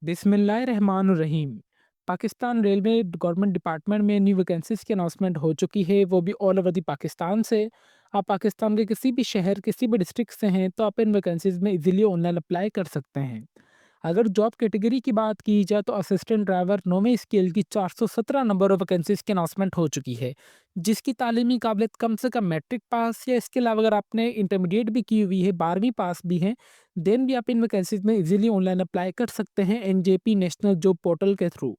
बिस्मिल्लाहिर्रहमानुर्रहीम। Pakistan railway government department में new vacancies की announcement हो चुकी है, वो भी ऑल ओवर द पाकिस्तान से। आप पाकिस्तान के किसी भी शहर, किसी भी डिस्ट्रिक्ट से हैं, तो आप इन वैकेंसीज़ में इज़िली ऑनलाइन अप्लाई कर सकते हैं। अगर जॉब कैटेगरी की बात की जाए तो असिस्टेंट ड्राइवर 9वें स्केल की 417 नंबर ऑफ वैकेंसीज़ की अनाउंसमेंट हो चुकी है, जिसकी तालीमी काबिलियत कम से कम मैट्रिक पास या इसके अलावा अगर आपने इंटरमीडिएट भी की हुई है, 12वीं पास भी हैं, देन भी आप इन वैकेंसीज़ में इज़िली ऑनलाइन अप्लाई कर सकते हैं एनजेपी नेशनल जॉब पोर्टल के थ्रू।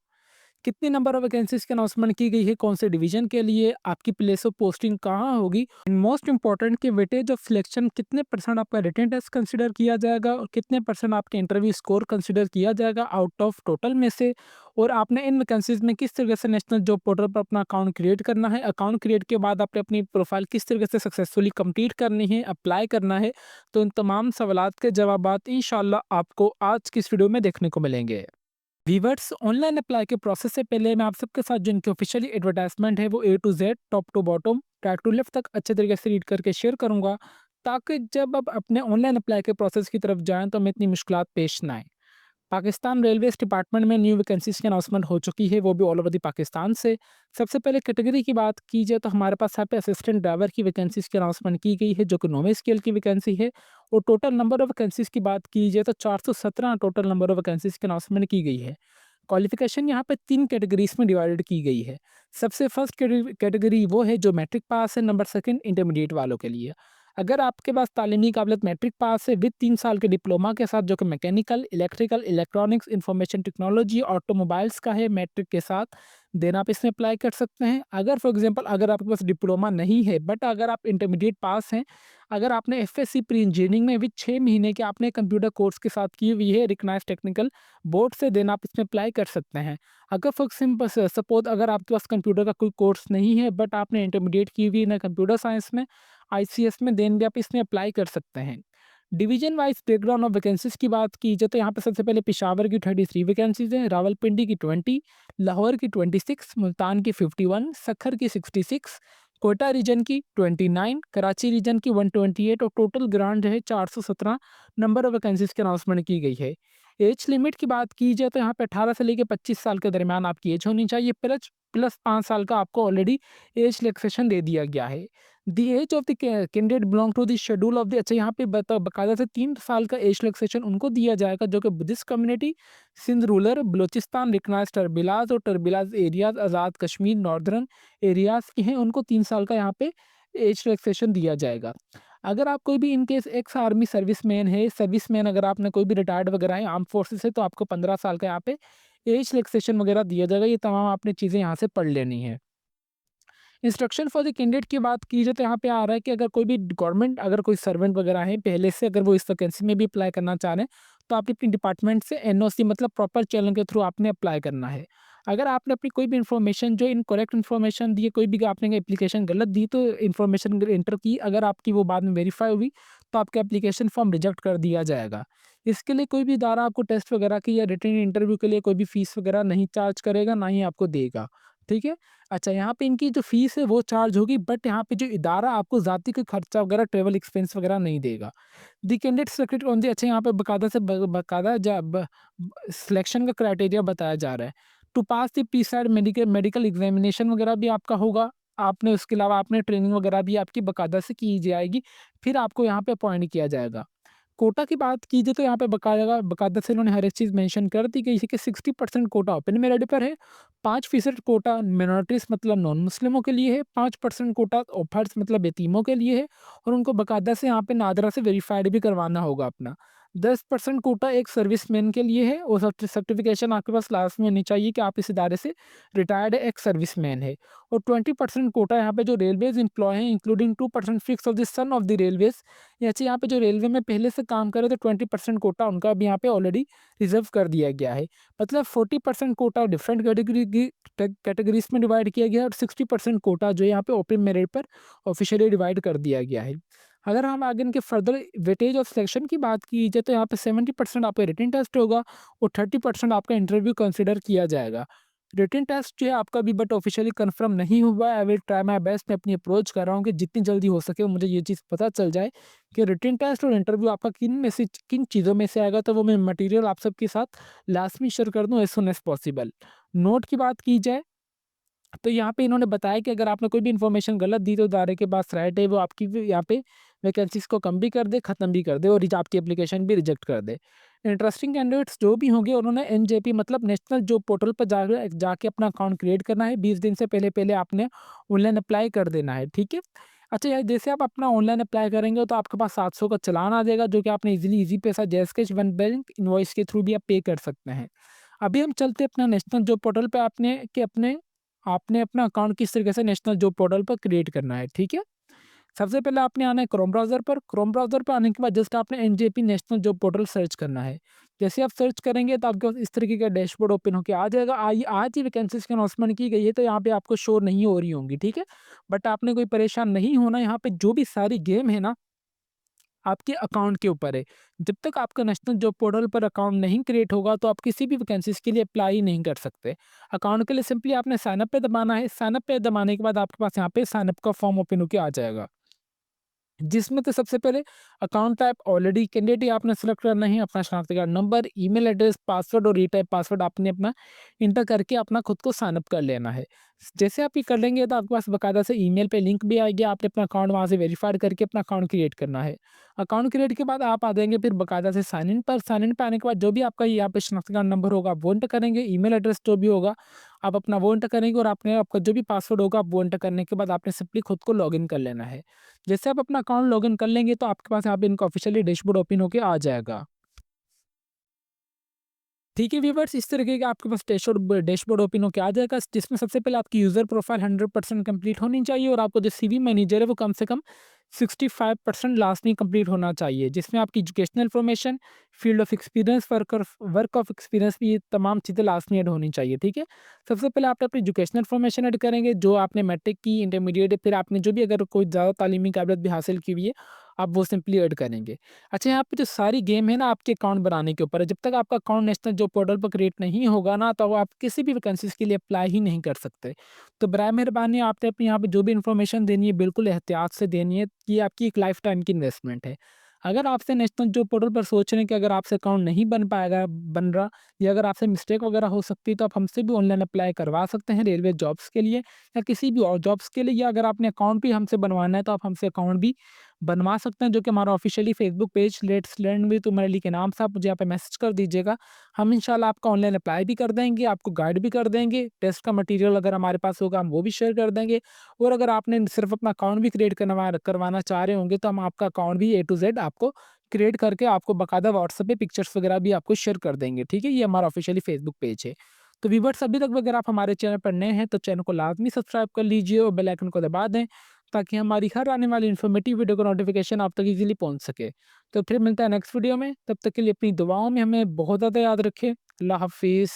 कितनी नंबर ऑफ वैकेंसीज़ की अनाउंसमेंट की गई है, कौन से डिवीज़न के लिए, आपकी प्लेस ऑफ पोस्टिंग कहाँ होगी, एंड मोस्ट इम्पोर्टेंट कि वेटेज ऑफ सिलेक्शन कितने परसेंट आपका रिटन टेस्ट कंसीडर किया जाएगा और कितने परसेंट आपके इंटरव्यू स्कोर कंसीडर किया जाएगा आउट ऑफ टोटल में से। और आपने इन वैकेंसीज़ में किस तरीके से नेशनल जॉब पोर्टल पर अपना अकाउंट क्रिएट करना है, अकाउंट क्रिएट के बाद आपने अपनी प्रोफाइल किस तरीके से सक्सेसफुली कंप्लीट करनी है, अप्लाई करना है। तो इन तमाम सवालात के जवाबात इंशाल्लाह आपको आज की इस वीडियो में देखने को मिलेंगे। वीवर्स, ऑनलाइन अप्लाई के प्रोसेस से पहले मैं आप सबके साथ जो इनकी ऑफिशियली एडवर्टाइजमेंट है वो A to Z, top to bottom, right to left तक अच्छे तरीके से रीड करके शेयर करूंगा, ताकि जब आप अपने ऑनलाइन अप्लाई के प्रोसेस की तरफ जाएं तो हमें इतनी मुश्किलात पेश ना आए। पाकिस्तान रेलवेज़ डिपार्टमेंट में न्यू वैकेंसीज़ की अनाउंसमेंट हो चुकी है, वो भी ऑल ओवर द पाकिस्तान से। सबसे पहले कैटेगरी की बात की जाए तो हमारे पास यहाँ पे असिस्टेंट ड्राइवर की वैकेंसीज़ की अनाउंसमेंट की गई है, जो कि 9वें स्केल की वैकेंसी है। और टोटल नंबर ऑफ वैकेंसीज़ की बात की जाए तो 417 टोटल नंबर ऑफ वैकेंसीज़ की अनाउंसमेंट की गई है। क्वालिफ़िकेशन यहाँ पे 3 कैटेगरीज़ में डिवाइडेड की गई है। सबसे फर्स्ट कैटेगरी वो है जो मैट्रिक पास है, नंबर सेकंड इंटरमीडिएट वालों के लिए। अगर आपके पास तालीमी काबिलियत मैट्रिक पास है विद 3 साल के डिप्लोमा के साथ, जो कि mechanical, electrical, electronics, information technology, automobiles का है मैट्रिक के साथ, देन आप इसमें अप्लाई कर सकते हैं। अगर फॉर एग्ज़ाम्पल अगर आपके पास डिप्लोमा नहीं है बट अगर आप इंटरमीडिएट पास हैं, अगर आपने एफएससी प्री इंजीनियरिंग में विद 6 महीने के आपने कंप्यूटर कोर्स के साथ की हुई है रिकग्नाइज्ड टेक्निकल बोर्ड से, देन आप इसमें अप्लाई कर सकते हैं। अगर फॉर सिंपल सपोज़ अगर आपके पास कंप्यूटर का कोई कोर्स नहीं है बट आपने इंटरमीडिएट की हुई है ना कंप्यूटर साइंस में, आईसीएस में, देन भी आप इसमें अप्लाई कर सकते हैं। Division wise breakdown of vacancies की बात की जाए तो यहाँ पे सबसे पहले पेशावर की 33 वैकेंसीज हैं, रावलपिंडी की 20, लाहौर की 26, मुल्तान की 51, सखर की 66, कोयटा रीजन की 29, कराची रीजन की 128 और टोटल ग्रांट जो है 417 नंबर ऑफ वैकेंसीज की अनाउंसमेंट की गई है। एज लिमिट की बात की जाए तो यहाँ पे 18 से लेकर 25 साल के दरमियान आपकी एज होनी चाहिए, प्लस प्लस 5 साल का आपको ऑलरेडी एज रिलैक्सेशन दे दिया गया है। The age of the candidate belong to the schedule of the, अच्छा यहाँ पे बाकायदा से 3 साल का एज रिलैक्सेशन उनको दिया जाएगा, जो कि Buddhist community, Sindh rural, Balochistan recognised टर्बिलाज और टर्बिलाज areas, Azad Kashmir, northern areas के हैं, उनको 3 साल का यहाँ पे एज रिलैक्सेशन दिया जाएगा। अगर आप कोई भी in case ex army serviceman है, सर्विसमैन अगर आपने कोई भी रिटायर्ड वगैरह है आर्म फोर्सेस से, तो आपको 15 साल का यहाँ पे एज रिलैक्सेशन वगैरह दिया जाएगा। ये तमाम आपने चीज़ें यहाँ से पढ़ लेनी है। इंस्ट्रक्शन फॉर द कैंडिडेट की बात की जाए तो यहाँ पे आ रहा है कि अगर कोई भी गवर्नमेंट अगर कोई सर्वेंट वगैरह है पहले से, अगर वो इस वैकेंसी में भी अप्लाई करना चाह रहे हैं, तो आप अपनी डिपार्टमेंट से एनओसी मतलब प्रॉपर चैनल के थ्रू आपने अप्लाई करना है। अगर आपने अपनी कोई भी इन्फॉर्मेशन जो इनकरेक्ट इन्फॉर्मेशन दी है, कोई भी आपने एप्लीकेशन गलत दी, तो इन्फॉर्मेशन एंटर की अगर आपकी वो बाद में वेरीफाई हुई, तो आपका एप्लीकेशन फॉर्म रिजेक्ट कर दिया जाएगा। इसके लिए कोई भी इदारा आपको टेस्ट वगैरह की या रिटन इंटरव्यू के लिए कोई भी फीस वगैरह नहीं चार्ज करेगा, ना ही आपको देगा। ठीक है? अच्छा, यहाँ पे इनकी जो फ़ीस है वो चार्ज होगी, बट यहाँ पे जो इदारा आपको ज़ाती का खर्चा वगैरह, ट्रैवल एक्सपेंस वगैरह नहीं देगा। The candidate selected on the, अच्छा यहाँ पे बाकायदा से बाकायदा सिलेक्शन का क्राइटेरिया बताया जा रहा है। To pass the prescribed medical medical examination वगैरह भी आपका होगा। आपने उसके अलावा आपने ट्रेनिंग वगैरह भी आपकी बाकायदा से की जाएगी, फिर आपको यहाँ पे अपॉइंट किया जाएगा। कोटा की बात कीजिए तो यहाँ पे बाकायदा से इन्होंने हर एक चीज़ मेंशन कर दी गई है कि 60% कोटा ओपन मेरिट पर है, 5% कोटा मिनॉरिटीज़ मतलब नॉन मुस्लिमों के लिए है, 5% कोटा ऑफर्स मतलब यतीमों के लिए है, और उनको बाकायदा से यहाँ पे नादरा से वेरीफाइड भी करवाना होगा अपना। 10% कोटा एक सर्विसमैन के लिए है, और सर्टिफिकेशन आपके पास लास्ट में होनी चाहिए कि आप इस इदारे से रिटायर्ड एक्स सर्विसमैन है। और 20% कोटा यहाँ पे जो रेलवेज एम्प्लॉय हैं, including 2% fix of the son of the railways, ऐसे यहाँ पे जो रेलवे में पहले से काम करे तो 20% कोटा उनका भी यहाँ पे ऑलरेडी रिजर्व कर दिया गया है। मतलब 40% कोटा डिफरेंट कैटेगरीज में डिवाइड किया गया है, और 60% कोटा जो है यहाँ पे ओपन मेरिट पर ऑफिशियली डिवाइड कर दिया गया है। अगर हम आगे इनके फर्दर वेटेज ऑफ सिलेक्शन की बात की जाए तो यहाँ पे 70% आपका रिटन टेस्ट होगा और 30% आपका इंटरव्यू कंसिडर किया जाएगा। रिटन टेस्ट जो है आपका अभी बट ऑफिशियली कंफर्म नहीं हुआ है। I will try my best, मैं अपनी अप्रोच कर रहा हूँ कि जितनी जल्दी हो सके मुझे ये चीज़ पता चल जाए कि रिटन टेस्ट और इंटरव्यू आपका किन चीज़ों में से आएगा, तो वो मैं मटेरियल आप सबके साथ लास्ट में शेयर कर दूँ as soon as possible. Note की बात की जाए तो यहाँ पे इन्होंने बताया कि अगर आपने कोई भी इन्फॉर्मेशन गलत दी तो इदारे के पास राइट है वो आपकी भी यहाँ पे वैकेंसीज़ को कम भी कर दे, ख़त्म भी कर दे और आपकी एप्लीकेशन भी रिजेक्ट कर दे। इंटरेस्टिंग कैंडिडेट्स जो भी होंगे उन्होंने एनजेपी मतलब नेशनल जॉब पोर्टल पर जाके अपना अकाउंट क्रिएट करना है। 20 दिन से पहले आपने ऑनलाइन अप्लाई कर देना है, ठीक है? अच्छा यार, जैसे आप अपना ऑनलाइन अप्लाई करेंगे तो आपके पास 700 का चालान आ जाएगा, जो कि आपने ईज़ी पैसा जैज़कैश वन बैंक इनवॉइस के थ्रू भी आप पे कर सकते हैं। अभी हम चलते हैं अपना नेशनल जॉब पोर्टल पे, आपने अपना अकाउंट किस तरीके से नेशनल जॉब पोर्टल पर क्रिएट करना है, ठीक है? सबसे पहले आपने आना है क्रोम ब्राउज़र पर। क्रोम ब्राउज़र पर आने के बाद जस्ट आपने NJP national job portal search करना है। जैसे आप सर्च करेंगे तो आपके पास इस तरीके का डैशबोर्ड ओपन होके आ जाएगा। आज ही वैकेंसीज़ की अनाउंसमेंट की गई है, तो यहाँ पे आपको शो नहीं हो रही होंगी, ठीक है? बट आपने कोई परेशान नहीं होना, यहाँ पे जो भी सारी गेम है ना, आपके अकाउंट के ऊपर है। जब तक आपका नेशनल जॉब पोर्टल पर अकाउंट नहीं क्रिएट होगा, तो आप किसी भी वैकेंसीज़ के लिए अप्लाई नहीं कर सकते। अकाउंट के लिए सिंपली आपने साइन अप पे दबाना है। साइन अप पे दबाने के बाद आपके पास यहाँ पे साइन अप का फॉर्म ओपन होके आ जाएगा। जिसमें तो सबसे पहले अकाउंट टाइप ऑलरेडी कैंडिडेट ही आपने सेलेक्ट करना है, अपना शनाख्ती card number, email address, password और रीटाइप पासवर्ड आपने अपना इंटर करके अपना खुद को साइन अप कर लेना है। जैसे आप ये कर लेंगे तो आपके पास बाकायदा से ईमेल पे लिंक भी आएगी, आपने अपना अकाउंट वहाँ से वेरीफाइड करके अपना अकाउंट क्रिएट करना है। अकाउंट क्रिएट के बाद आप आ जाएंगे फिर बाकायदा से साइन इन पर। साइन इन पे आने के बाद जो भी आपका यहाँ पे शनाख्ती कार्ड नंबर होगा आप वो एंटर करेंगे, ईमेल एड्रेस जो भी होगा आप अपना वो एंटर करेंगे और आपने आपका जो भी पासवर्ड होगा आप वो एंटर करने के बाद आपने सिंपली खुद को लॉगिन कर लेना है। जैसे आप अपना अकाउंट लॉगिन कर लेंगे तो आपके पास यहाँ पे इनका ऑफिशियली डैशबोर्ड ओपन होके आ जाएगा। ठीक है व्यूअर्स, इस तरीके का आपके पास डैशबोर्ड ओपन होके आ जाएगा, जिसमें सबसे पहले आपकी यूज़र प्रोफाइल 100% कंप्लीट होनी चाहिए और आपको जो सीवी मैनेजर है वो कम से कम 65% लास्ट में कंप्लीट होना चाहिए, जिसमें आपकी educational information, field of experience, work of experience भी, ये तमाम चीज़ें लास्ट में ऐड होनी चाहिए, ठीक है? सबसे पहले आप अपनी एजुकेशनल इन्फॉर्मेशन ऐड करेंगे, जो आपने मैट्रिक की, इंटरमीडिएट, फिर आपने जो भी अगर कोई ज़्यादा तालीमी काबिलियत भी हासिल की हुई है, आप वो सिंपली ऐड करेंगे। अच्छा, यहाँ पे जो सारी गेम है ना आपके अकाउंट बनाने के ऊपर है। जब तक आपका अकाउंट नेशनल जॉब पोर्टल पर क्रिएट नहीं होगा ना, तो आप किसी भी वैकेंसीज़ के लिए अप्लाई ही नहीं कर सकते। तो बराए मेहरबानी आपने अपनी यहाँ पे जो भी इन्फॉर्मेशन देनी है बिल्कुल एहतियात से देनी है, कि आपकी एक लाइफ टाइम की इन्वेस्टमेंट है। अगर आपसे नेशनल जॉब पोर्टल पर सोच रहे हैं कि अगर आपसे अकाउंट नहीं बन रहा, या अगर आपसे मिस्टेक वगैरह हो सकती है, तो आप हमसे भी ऑनलाइन अप्लाई करवा सकते हैं रेलवे जॉब्स के लिए या किसी भी और जॉब्स के लिए, या अगर आपने अकाउंट भी हमसे बनवाना है तो आप हमसे अकाउंट भी बनवा सकते हैं, जो कि हमारा officially Facebook page let's learn with Umar Ali के नाम से आप मुझे यहाँ पे मैसेज कर दीजिएगा। हम इंशाल्लाह आपका ऑनलाइन अप्लाई भी कर देंगे, आपको गाइड भी कर देंगे, टेस्ट का मटेरियल अगर हमारे पास होगा हम वो भी शेयर कर देंगे, और अगर आपने सिर्फ अपना अकाउंट भी क्रिएट करवाना चाह रहे होंगे तो हम आपका अकाउंट भी ए टू जेड आपको क्रिएट करके आपको बाकायदा व्हाट्सएप पे पिक्चर्स वगैरह भी आपको शेयर कर देंगे, ठीक है? ये हमारा ऑफिशियली फेसबुक पेज है। तो व्यूअर्स, अभी तक अगर आप हमारे चैनल पर नए हैं तो चैनल को लाजमी सब्सक्राइब कर लीजिए और बेल आइकन को दबा दें, ताकि हमारी हर आने वाली इन्फॉर्मेटिव वीडियो का नोटिफिकेशन आप तक इजीली पहुंच सके। तो फिर मिलता है नेक्स्ट वीडियो में, तब तक के लिए अपनी दुआओं में हमें बहुत ज़्यादा याद रखें। अल्लाह हाफिज़।